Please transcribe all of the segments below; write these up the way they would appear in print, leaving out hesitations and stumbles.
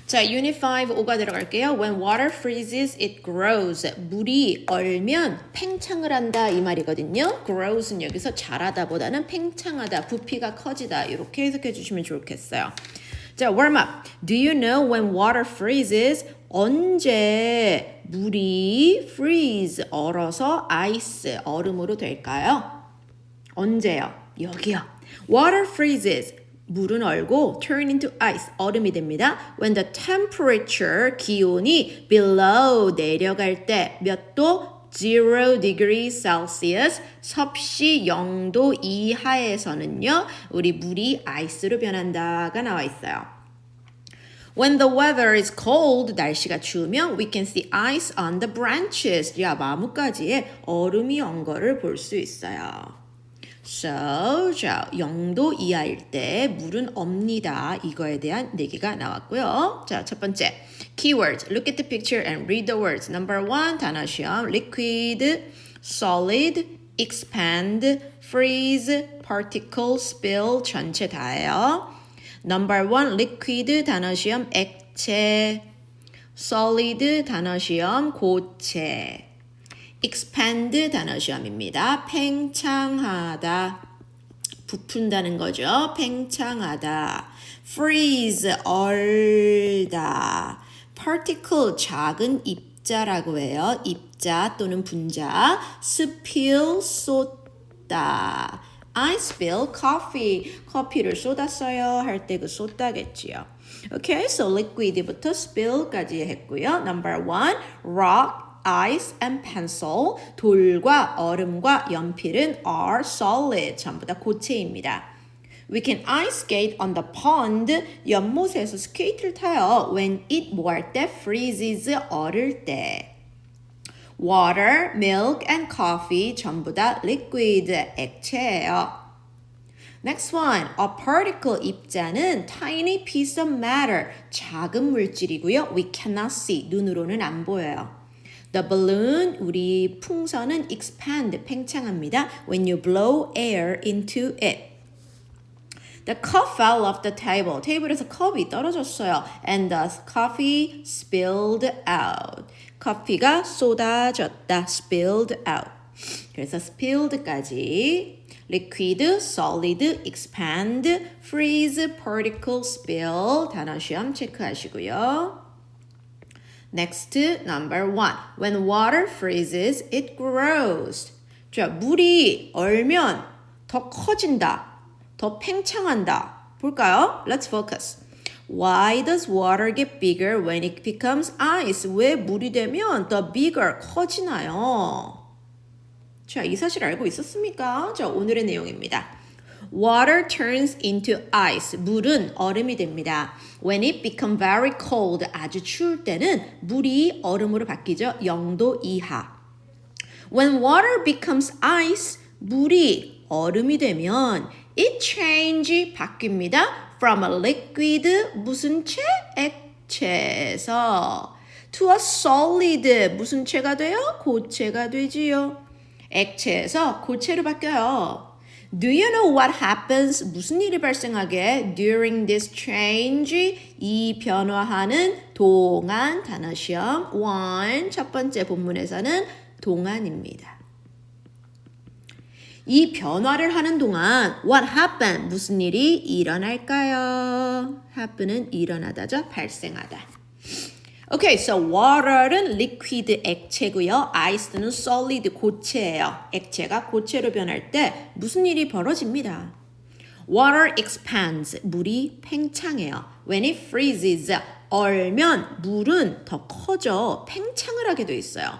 자, Unit 5, 5가 들어갈게요. When water freezes, it grows. 물이 얼면 팽창을 한다 이 말이거든요. Grows는 여기서 자라다 보다는 팽창하다, 부피가 커지다 이렇게 해석해 주시면 좋겠어요. 자, warm up. Do you know when water freezes? 언제 물이 freeze, 얼어서 ice, 얼음으로 될까요? 언제요? 여기요. Water freezes. 물은 얼고 turn into ice, 얼음이 됩니다. When the temperature, 기온이 below, 내려갈 때 몇 도? 0 degrees Celsius, 섭씨 0도 이하에서는요, 우리 물이 아이스로 변한다가 나와 있어요. When the weather is cold, 날씨가 추우면 we can see ice on the branches, 나뭇가지에 얼음이 온 거를 볼 수 있어요. So, 자, 0도 이하일 때 물은 없니다. 이거에 대한 얘기가 나왔고요. 자, 첫 번째. Keywords. Look at the picture and read the words. Number 1, 단어 시험. Liquid, solid, expand, freeze, particle, spill. 전체 다예요. Number 1, liquid, 단어 시험. 액체. solid, 단어 시험. 고체. expand 단어 시험입니다. 팽창하다, 부푼다는 거죠. 팽창하다. freeze, 얼다. particle, 작은 입자라고 해요. 입자 또는 분자. spill, 쏟다. I spill coffee. 커피를 쏟았어요. 할 때 그 쏟다겠지요. Okay, so liquid부터 spill까지 했고요. Number 1, rock, ice and pencil, 돌과 얼음과 연필은 are solid, 전부 다 고체입니다. We can ice skate on the pond, 연못에서 스케이트를 타요. When it 뭐 할 때? freezes, 얼을 때. Water, milk and coffee, 전부 다 liquid, 액체예요. Next one, a particle, 입자는 tiny piece of matter, 작은 물질이고요. We cannot see, 눈으로는 안 보여요. The balloon, 우리 풍선은 expand, 팽창합니다. When you blow air into it. The cup fell off the table. 테이블에서 컵이 떨어졌어요. And the coffee spilled out. 커피가 쏟아졌다. spilled out. 그래서 spilled까지 liquid, solid, expand, freeze, particle, spill 단어 시험 체크하시고요. Next, number 1. When water freezes, it grows. 자, 물이 얼면 더 커진다. 더 팽창한다. 볼까요? Let's focus. Why does water get bigger when it becomes ice? 왜 물이 되면 더 bigger, 커지나요? 자, 이 사실 알고 있었습니까? 자, 오늘의 내용입니다. Water turns into ice. 물은 얼음이 됩니다. When it becomes very cold, 아주 추울 때는 물이 얼음으로 바뀌죠. 0도 이하. When water becomes ice, 물이 얼음이 되면 it change, 바뀝니다. From a liquid, 무슨 체? 액체에서 to a solid, 무슨 체가 돼요? 고체가 되지요. 액체에서 고체로 바뀌어요. Do you know what happens? 무슨 일이 발생하게? During this change, 이 변화하는 동안, 단어 시험 1, 첫 번째 본문에서는 동안입니다. 이 변화를 하는 동안 what happened? 무슨 일이 일어날까요? happen은 일어나다죠, 발생하다. Okay, so water는 liquid 액체고요. ice는 solid 고체예요. 액체가 고체로 변할 때 무슨 일이 벌어집니다. Water expands, 물이 팽창해요. When it freezes, 얼면 물은 더 커져, 팽창을 하게 돼 있어요.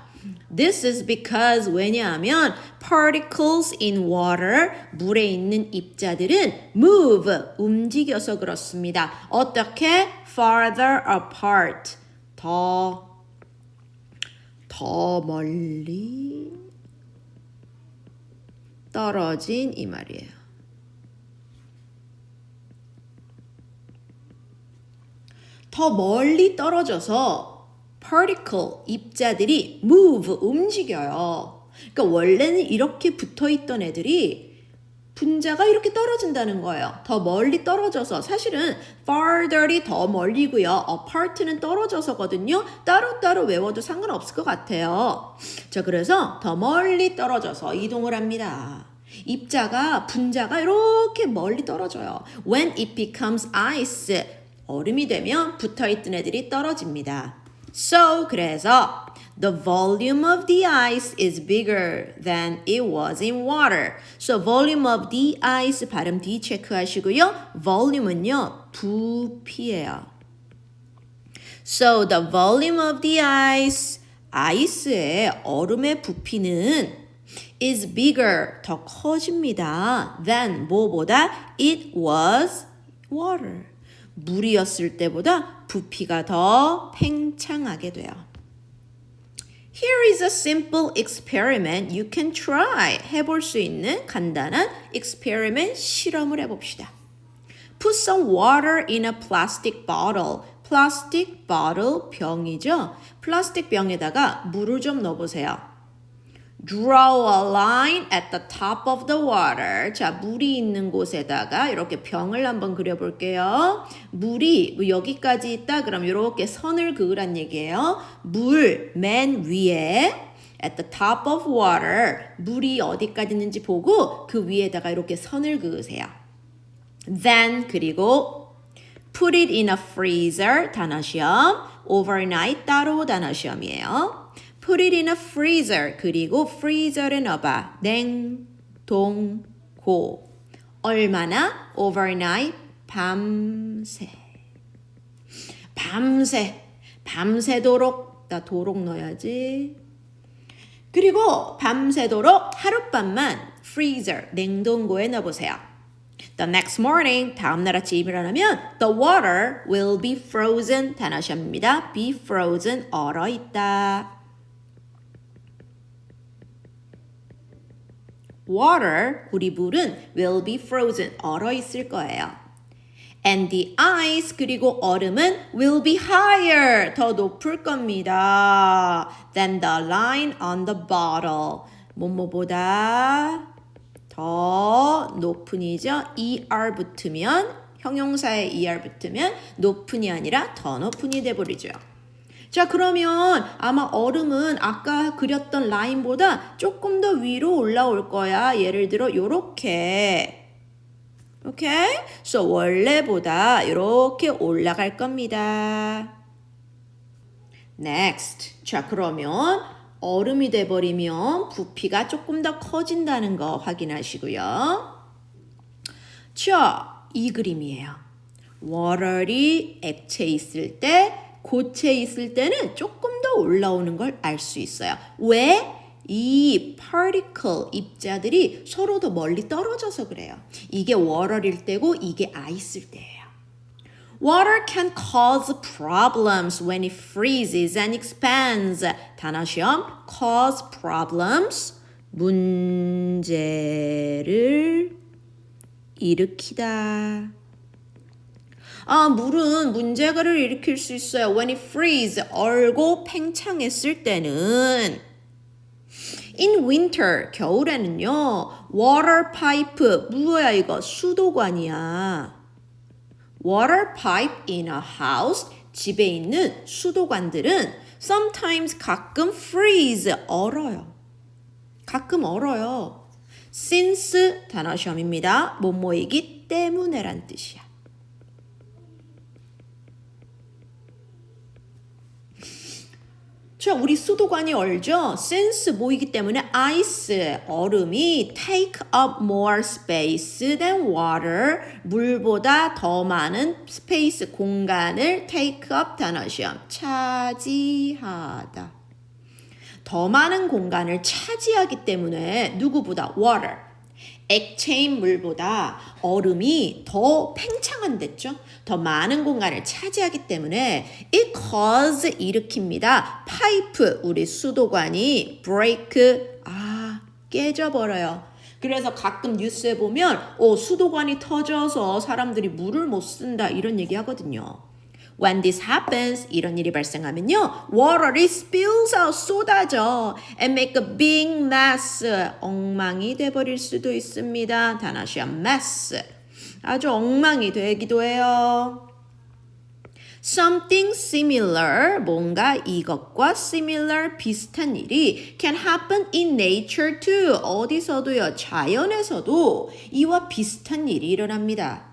This is because, 왜냐하면 particles in water, 물에 있는 입자들은 move, 움직여서 그렇습니다. 어떻게? Farther apart, 더 멀리 떨어진 이 말이에요. 더 멀리 떨어져서 particle, 입자들이 move, 움직여요. 그러니까 원래는 이렇게 붙어있던 애들이 분자가 이렇게 떨어진다는 거예요. 더 멀리 떨어져서 사실은 farther이 더 멀리고요. apart는 떨어져서거든요. 따로따로 외워도 상관없을 것 같아요. 자, 그래서 더 멀리 떨어져서 이동을 합니다. 입자가 분자가 이렇게 멀리 떨어져요. When it becomes ice, 얼음이 되면 붙어있던 애들이 떨어집니다. So, 그래서 the volume of the ice is bigger than it was in water. So, volume of the ice 발음 D 체크하시고요. volume은요, 부피예요. So, the volume of the ice, 아이스의 얼음의 부피는 is bigger, 더 커집니다. than, 뭐보다? it was water. 물이었을 때보다 부피가 더 팽창하게 돼요. Here is a simple experiment you can try. 해볼 수 있는 간단한 experiment 실험을 해봅시다. Put some water in a plastic bottle. 플라스틱 bottle 병이죠. 플라스틱 병에다가 물을 좀 넣어보세요. Draw a line at the top of the water. 자, 물이 있는 곳에다가 이렇게 병을 한번 그려볼게요. 물이 여기까지 있다. 그럼 이렇게 선을 그으란 얘기예요. 물 맨 위에 at the top of water. 물이 어디까지 있는지 보고 그 위에다가 이렇게 선을 그으세요. Then 그리고 put it in a freezer. 단어시험. overnight 따로 단어시험이에요. Put it in a freezer. 그리고 freezer에 넣어봐. 냉동고. 얼마나? overnight. 밤새. 밤새도록. 나 도록 넣어야지. 그리고 밤새도록 하룻밤만 freezer. 냉동고에 넣어보세요. The next morning. 다음날 아침 일어나면 the water will be frozen. 단어시험입니다. be frozen. 얼어있다. Water, 우리 물은 will be frozen, 얼어 있을 거예요. And the ice, 그리고 얼음은 will be higher, 더 높을 겁니다. Than the line on the bottle. 뭐뭐보다 더 높은이죠. ER 붙으면, 형용사에 ER 붙으면 높은이 아니라 더 높은이 돼버리죠. 자, 그러면 아마 얼음은 아까 그렸던 라인보다 조금 더 위로 올라올 거야. 예를 들어 요렇게. 오케이? So 원래보다 이렇게 올라갈 겁니다. Next. 자, 그러면 얼음이 돼버리면 부피가 조금 더 커진다는 거 확인하시고요. 자, 이 그림이에요. water이 액체에 있을 때 고체에 있을 때는 조금 더 올라오는 걸 알 수 있어요. 왜? 이 particle, 입자들이 서로 더 멀리 떨어져서 그래요. 이게 water일 때고 이게 ice일 때예요. Water can cause problems when it freezes and expands. 단어시험, cause problems, 문제를 일으키다. 물은 문제를 일으킬 수 있어요. When it freeze, 얼고 팽창했을 때는 In winter, 겨울에는요. Water pipe, 뭐야 이거? 수도관이야. Water pipe in a house, 집에 있는 수도관들은 sometimes 가끔 freeze, 얼어요. 가끔 얼어요. Since, 단어시험입니다. 뭐뭐이기 때문에란 뜻이야. 자, 우리 수도관이 얼죠? since 뭐이기 때문에 ice, 얼음이 take up more space than water, 물보다 더 많은 space, 공간을 take up 단어시험, 차지하다. 더 많은 공간을 차지하기 때문에 누구보다 water, 액체인 물보다 얼음이 더 팽창한댔죠. 더 많은 공간을 차지하기 때문에 it cause 일으킵니다. 파이프 우리 수도관이 break 깨져버려요. 그래서 가끔 뉴스에 보면 수도관이 터져서 사람들이 물을 못 쓴다 이런 얘기 하거든요. When this happens, 이런 일이 발생하면요, water이 spills out, 쏟아져, and make a big mess, 엉망이 돼버릴 수도 있습니다. 단어시험 mess, 아주 엉망이 되기도 해요. Something similar, 뭔가 이것과 similar, 비슷한 일이 can happen in nature too. 어디서도요, 자연에서도 이와 비슷한 일이 일어납니다.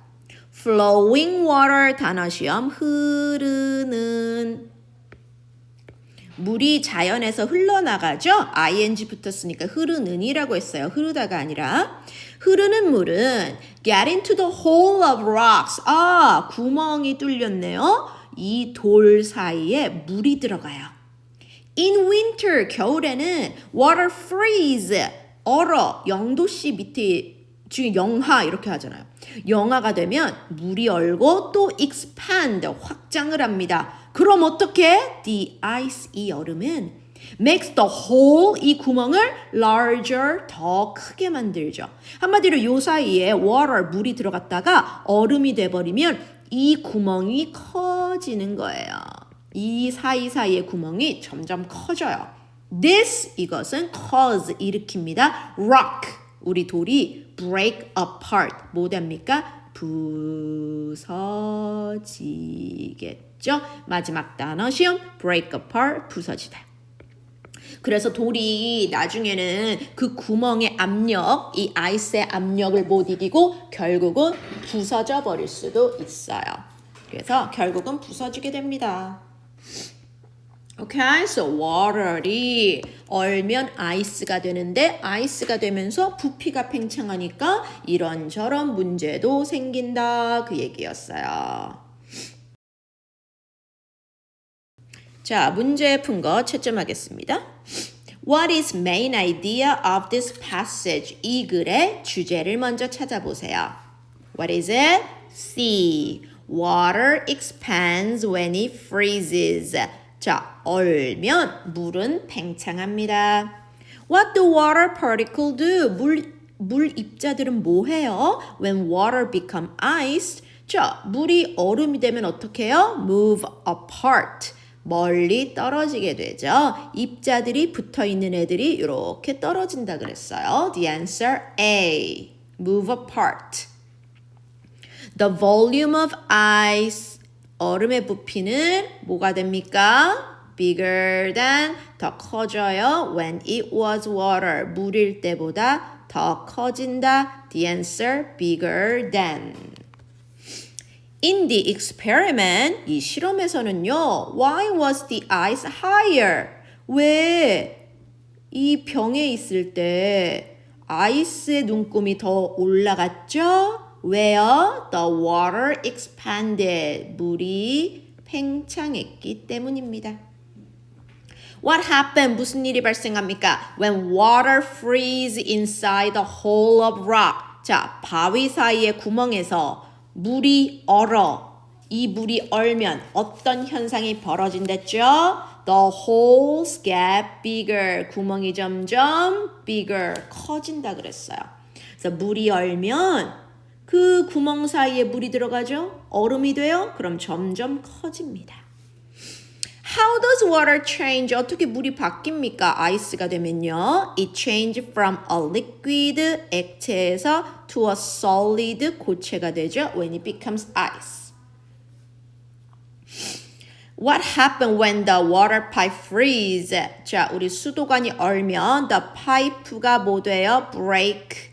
Flowing water, 단어시험 흐르는. 물이 자연에서 흘러나가죠? ing 붙었으니까 흐르는이라고 했어요. 흐르다가 아니라. 흐르는 물은 get into the hole of rocks. 아, 구멍이 뚫렸네요. 이 돌 사이에 물이 들어가요. In winter, 겨울에는 water freeze, 얼어, 0도씨 밑에 중에 영하 이렇게 하잖아요. 영하가 되면 물이 얼고 또 expand, 확장을 합니다. 그럼 어떻게? The ice, 이 얼음은 makes the hole, 이 구멍을 larger, 더 크게 만들죠. 한마디로 요 사이에 water, 물이 들어갔다가 얼음이 돼버리면 이 구멍이 커지는 거예요. 이 사이사이의 구멍이 점점 커져요. This, 이것은 cause, 일으킵니다. Rock, 우리 돌이 break apart, 뭐 됩니까? 부서지겠죠? 마지막 단어 시험, break apart, 부서지다. 그래서 돌이 나중에는 그 구멍의 압력, 이 아이스의 압력을 못 이기고 결국은 부서져 버릴 수도 있어요. 그래서 결국은 부서지게 됩니다. Okay, so water이 얼면 아이스가 되는데 아이스가 되면서 부피가 팽창하니까 이런저런 문제도 생긴다, 그 얘기였어요. 자, 문제 푼 거 채점하겠습니다. What is main idea of this passage? 이 글의 주제를 먼저 찾아보세요. What is it? C. Water expands when it freezes. 자, 얼면 물은 팽창합니다. What do water particles do? 물 입자들은 뭐 해요? When water become ice. 자, 물이 얼음이 되면 어떻게 해요? Move apart. 멀리 떨어지게 되죠. 입자들이 붙어있는 애들이 이렇게 떨어진다 그랬어요. The answer A. Move apart. The volume of ice. 얼음의 부피는 뭐가 됩니까? Bigger than, 더 커져요. When it was water. 물일 때보다 더 커진다. The answer bigger than. In the experiment, 이 실험에서는요, why was the ice higher? 왜 이 병에 있을 때 아이스의 눈금이 더 올라갔죠? 왜요? The water expanded. 물이 팽창했기 때문입니다. What happened? 무슨 일이 발생합니까? When water freeze inside the hole of rock. 자, 바위 사이의 구멍에서 물이 얼어. 이 물이 얼면 어떤 현상이 벌어진댔죠? The holes get bigger. 구멍이 점점 bigger. 커진다 그랬어요. 그래서 물이 얼면 그 구멍 사이에 물이 들어가죠? 얼음이 돼요? 그럼 점점 커집니다. How does water change? 어떻게 물이 바뀝니까? 아이스가 되면요. It changes from a liquid, 액체에서 to a solid, 고체가 되죠. When it becomes ice. What happened when the water pipe freeze? 자, 우리 수도관이 얼면 the pipe가 뭐 돼요? Break.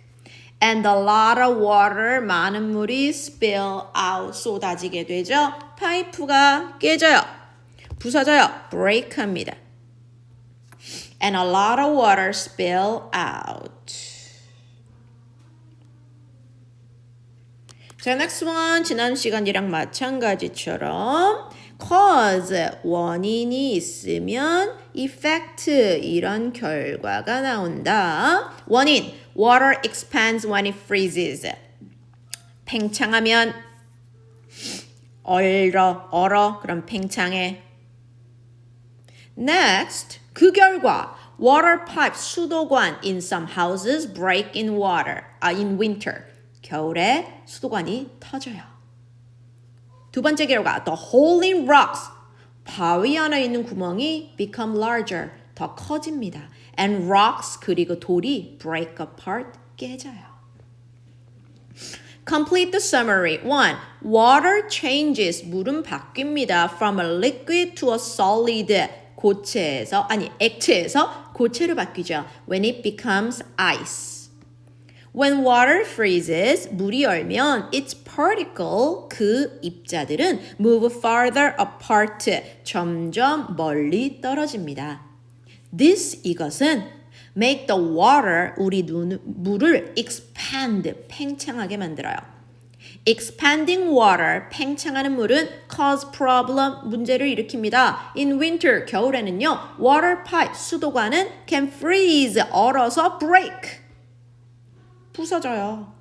And a lot of water, 많은 물이 spill out, 쏟아지게 되죠. 파이프가 깨져요. 부서져요. break 합니다. And a lot of water spill out. 자, next one. 지난 시간이랑 마찬가지처럼 cause, 원인이 있으면 effect, 이런 결과가 나온다. 원인, water expands when it freezes. 팽창하면 얼어, 그럼 팽창해. Next, 그 결과 water pipes, 수도관 in some houses break in in winter. 겨울에 수도관이 터져요. 두 번째 결과 the hole in rocks 바위 안에 있는 구멍이 become larger 더 커집니다. And rocks 그리고 돌이 break apart 깨져요. Complete the summary. 1. Water changes. 물은 바뀝니다. From a liquid to a solid. 액체에서 고체로 바뀌죠. When it becomes ice. When water freezes, 물이 얼면 its particle, 그 입자들은 move farther apart, 점점 멀리 떨어집니다. 이것은 make the water, 물을 expand, 팽창하게 만들어요. Expanding water, 팽창하는 물은 cause problem, 문제를 일으킵니다. In winter, 겨울에는요, water pipe, 수도관은 can freeze, 얼어서 break, 부서져요.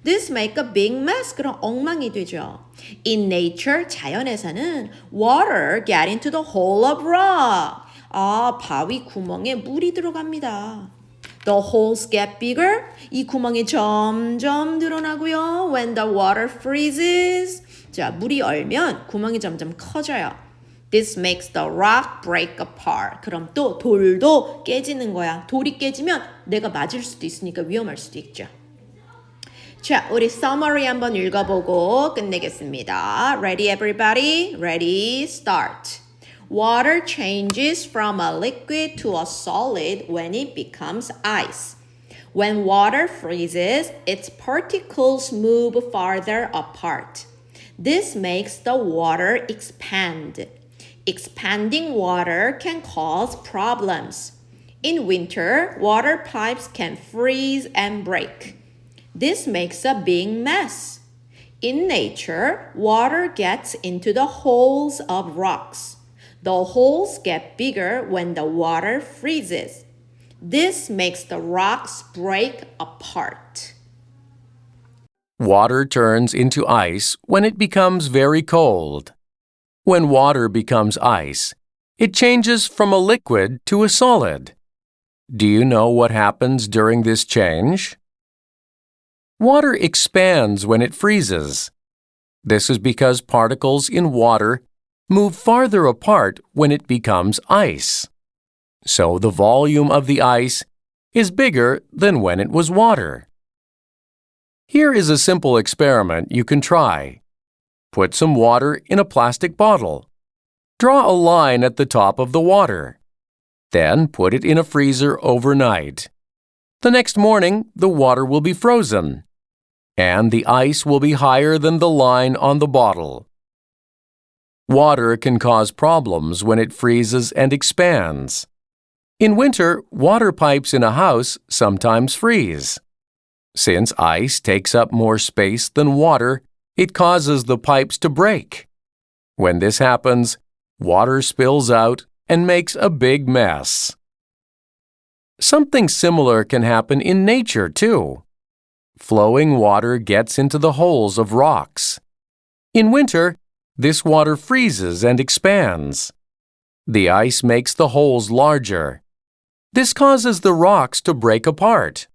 This make a big mess, 그럼 엉망이 되죠. In nature, 자연에서는 water get into the hole of rock. 바위 구멍에 물이 들어갑니다. The holes get bigger. 이 구멍이 점점 늘어나고요. When the water freezes. 자, 물이 얼면 구멍이 점점 커져요. This makes the rock break apart. 그럼 또 돌도 깨지는 거야. 돌이 깨지면 내가 맞을 수도 있으니까 위험할 수도 있죠. 자, 우리 summary 한번 읽어보고 끝내겠습니다. Ready, everybody? Ready, start. Water changes from a liquid to a solid when it becomes ice. When water freezes, its particles move farther apart. This makes the water expand. Expanding water can cause problems. In winter, water pipes can freeze and break. This makes a big mess. In nature, water gets into the holes of rocks. The holes get bigger when the water freezes. This makes the rocks break apart. Water turns into ice when it becomes very cold. When water becomes ice, it changes from a liquid to a solid. Do you know what happens during this change? Water expands when it freezes. This is because particles in water move farther apart when it becomes ice. So the volume of the ice is bigger than when it was water. Here is a simple experiment you can try. Put some water in a plastic bottle. Draw a line at the top of the water. Then put it in a freezer overnight. The next morning, the water will be frozen, and the ice will be higher than the line on the bottle. Water can cause problems when it freezes and expands. In winter, water pipes in a house sometimes freeze. Since ice takes up more space than water, it causes the pipes to break. When this happens, water spills out and makes a big mess. Something similar can happen in nature, too. Flowing water gets into the holes of rocks. In winter, this water freezes and expands. The ice makes the holes larger. This causes the rocks to break apart.